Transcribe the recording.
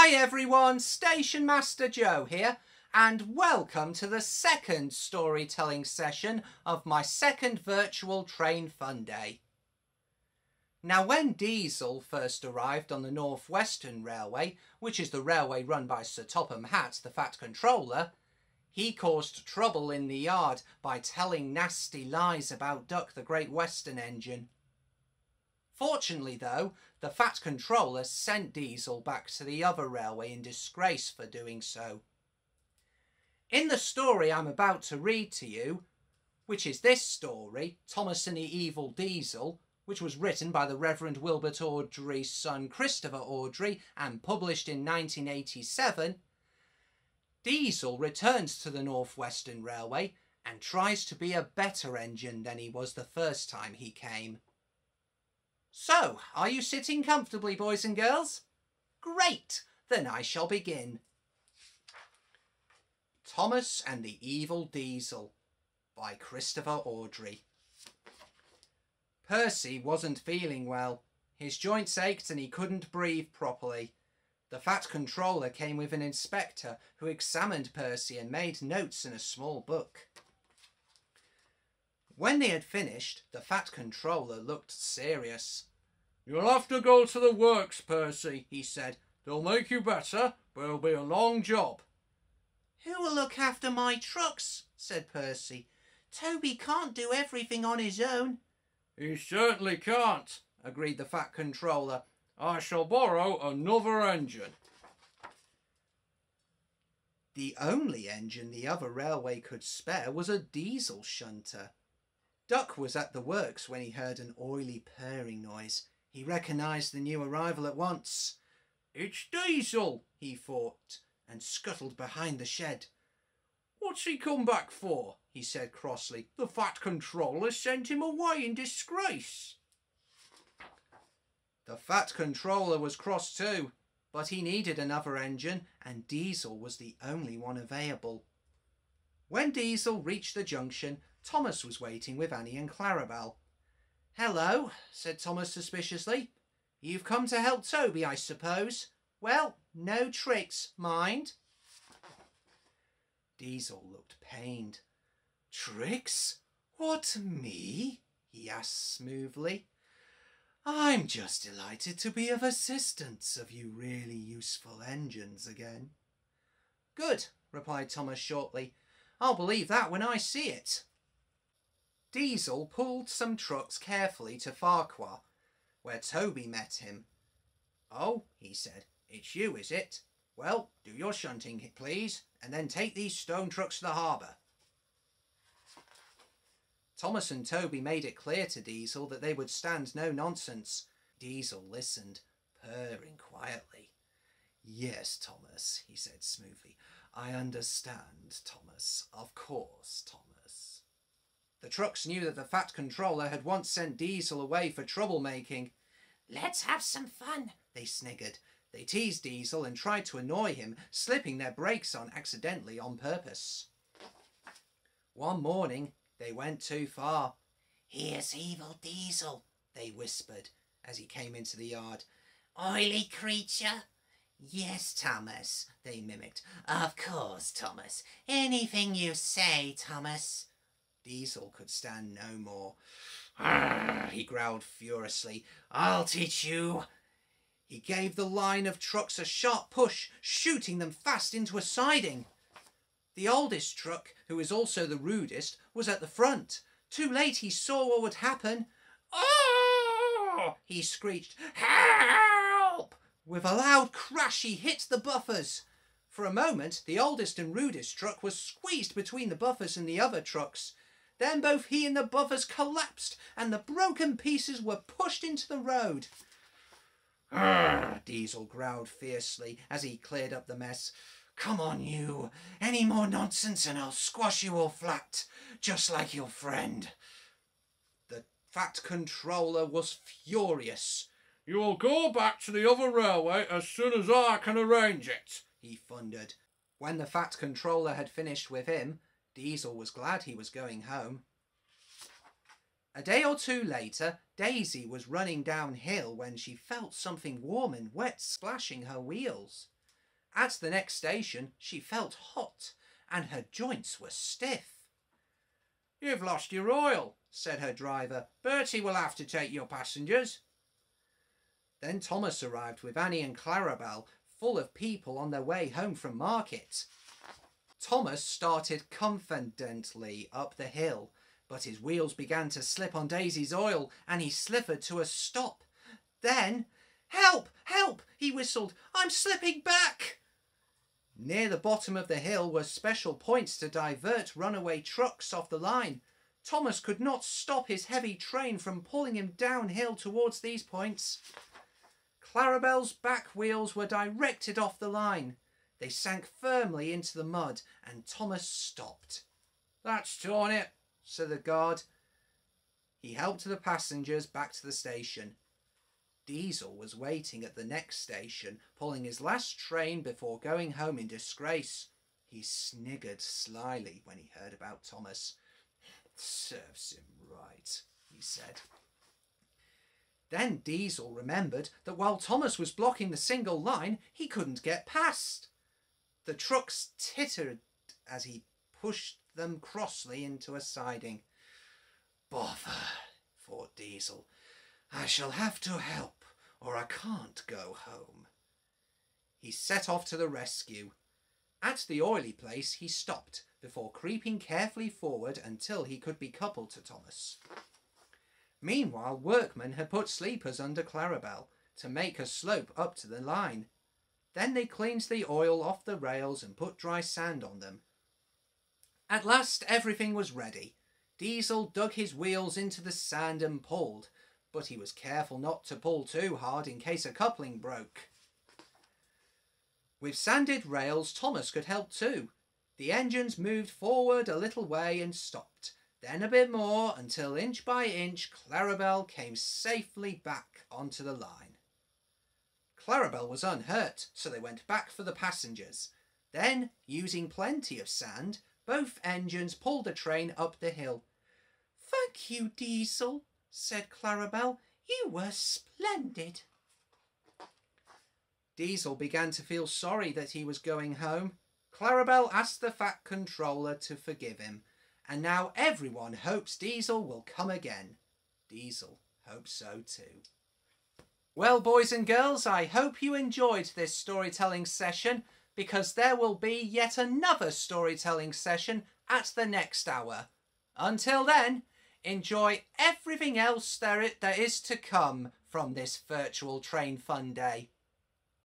Hi everyone, Station Master Joe here, and welcome to the second storytelling session of my second virtual train fun day. Now when Diesel first arrived on the North Western Railway, which is the railway run by Sir Topham Hatt, the Fat Controller, he caused trouble in the yard by telling nasty lies about Duck the Great Western engine. Fortunately though, the Fat Controller sent Diesel back to the other railway in disgrace for doing so. In the story I'm about to read to you, which is this story, Thomas and the Evil Diesel, which was written by the Reverend Wilbert Awdry's son Christopher Awdry and published in 1987, Diesel returns to the North Western Railway and tries to be a better engine than he was the first time he came. So, are you sitting comfortably, boys and girls? Great! Then I shall begin. Thomas and the Evil Diesel by Christopher Awdry. Percy wasn't feeling well. His joints ached and he couldn't breathe properly. The Fat Controller came with an inspector who examined Percy and made notes in a small book. When they had finished, the Fat Controller looked serious. "You'll have to go to the works, Percy," he said. "They'll make you better, but it'll be a long job." "Who will look after my trucks?" said Percy. "Toby can't do everything on his own." "He certainly can't," agreed the Fat Controller. "I shall borrow another engine." The only engine the other railway could spare was a diesel shunter. Duck was at the works when he heard an oily purring noise. He recognised the new arrival at once. "It's Diesel," he thought, and scuttled behind the shed. "What's he come back for?" he said crossly. "The Fat Controller sent him away in disgrace." The Fat Controller was cross too, but he needed another engine and Diesel was the only one available. When Diesel reached the junction, Thomas was waiting with Annie and Clarabelle. "Hello," said Thomas suspiciously. "You've come to help Toby, I suppose? Well, no tricks, mind." Diesel looked pained. "Tricks? What, me?" he asked smoothly. "I'm just delighted to be of assistance of you really useful engines again." "Good," replied Thomas shortly. "I'll believe that when I see it." Diesel pulled some trucks carefully to Farquhar, where Toby met him. "Oh," he said, "it's you, is it? Well, do your shunting, please, and then take these stone trucks to the harbour." Thomas and Toby made it clear to Diesel that they would stand no nonsense. Diesel listened, purring quietly. "Yes, Thomas," he said smoothly. "I understand, Thomas. Of course, Thomas." The trucks knew that the Fat Controller had once sent Diesel away for troublemaking. "Let's have some fun," they sniggered. They teased Diesel and tried to annoy him, slipping their brakes on accidentally on purpose. One morning, they went too far. "Here's Evil Diesel," they whispered as he came into the yard. "Oily creature." "Yes, Thomas," they mimicked. "Of course, Thomas. Anything you say, Thomas." Diesel could stand no more. "Arr!" he growled furiously. "I'll teach you." He gave the line of trucks a sharp push, shooting them fast into a siding. The oldest truck, who was also the rudest, was at the front. Too late he saw what would happen. "Oh!" he screeched. "Help!" With a loud crash he hit the buffers. For a moment the oldest and rudest truck was squeezed between the buffers and the other trucks. Then both he and the buffers collapsed and the broken pieces were pushed into the road. "Arr!" Diesel growled fiercely as he cleared up the mess. "Come on, you. Any more nonsense and I'll squash you all flat, just like your friend." The Fat Controller was furious. "You'll go back to the other railway as soon as I can arrange it," he thundered. When the Fat Controller had finished with him, Diesel was glad he was going home. A day or two later, Daisy was running downhill when she felt something warm and wet splashing her wheels. At the next station she felt hot, and her joints were stiff. "You've lost your oil," said her driver. "Bertie will have to take your passengers." Then Thomas arrived with Annie and Clarabel, full of people on their way home from market. Thomas started confidently up the hill, but his wheels began to slip on Daisy's oil, and he slithered to a stop. Then, "Help! Help!" he whistled. "I'm slipping back!" Near the bottom of the hill were special points to divert runaway trucks off the line. Thomas could not stop his heavy train from pulling him downhill towards these points. Clarabel's back wheels were directed off the line. They sank firmly into the mud, and Thomas stopped. "That's torn it," said the guard. He helped the passengers back to the station. Diesel was waiting at the next station, pulling his last train before going home in disgrace. He sniggered slyly when he heard about Thomas. "Serves him right," he said. Then Diesel remembered that while Thomas was blocking the single line, he couldn't get past. The trucks tittered as he pushed them crossly into a siding. "Bother," thought Diesel. "I shall have to help, or I can't go home." He set off to the rescue. At the oily place he stopped, before creeping carefully forward until he could be coupled to Thomas. Meanwhile, workmen had put sleepers under Clarabel to make a slope up to the line. Then they cleaned the oil off the rails and put dry sand on them. At last everything was ready. Diesel dug his wheels into the sand and pulled, but he was careful not to pull too hard in case a coupling broke. With sanded rails, Thomas could help too. The engines moved forward a little way and stopped, then a bit more, until inch by inch Clarabel came safely back onto the line. Clarabel was unhurt, so they went back for the passengers. Then, using plenty of sand, both engines pulled the train up the hill. "Thank you, Diesel," said Clarabel. "You were splendid." Diesel began to feel sorry that he was going home. Clarabel asked the Fat Controller to forgive him, and now everyone hopes Diesel will come again. Diesel hopes so too. Well, boys and girls, I hope you enjoyed this storytelling session, because there will be yet another storytelling session at the next hour. Until then, enjoy everything else there is to come from this virtual train fun day.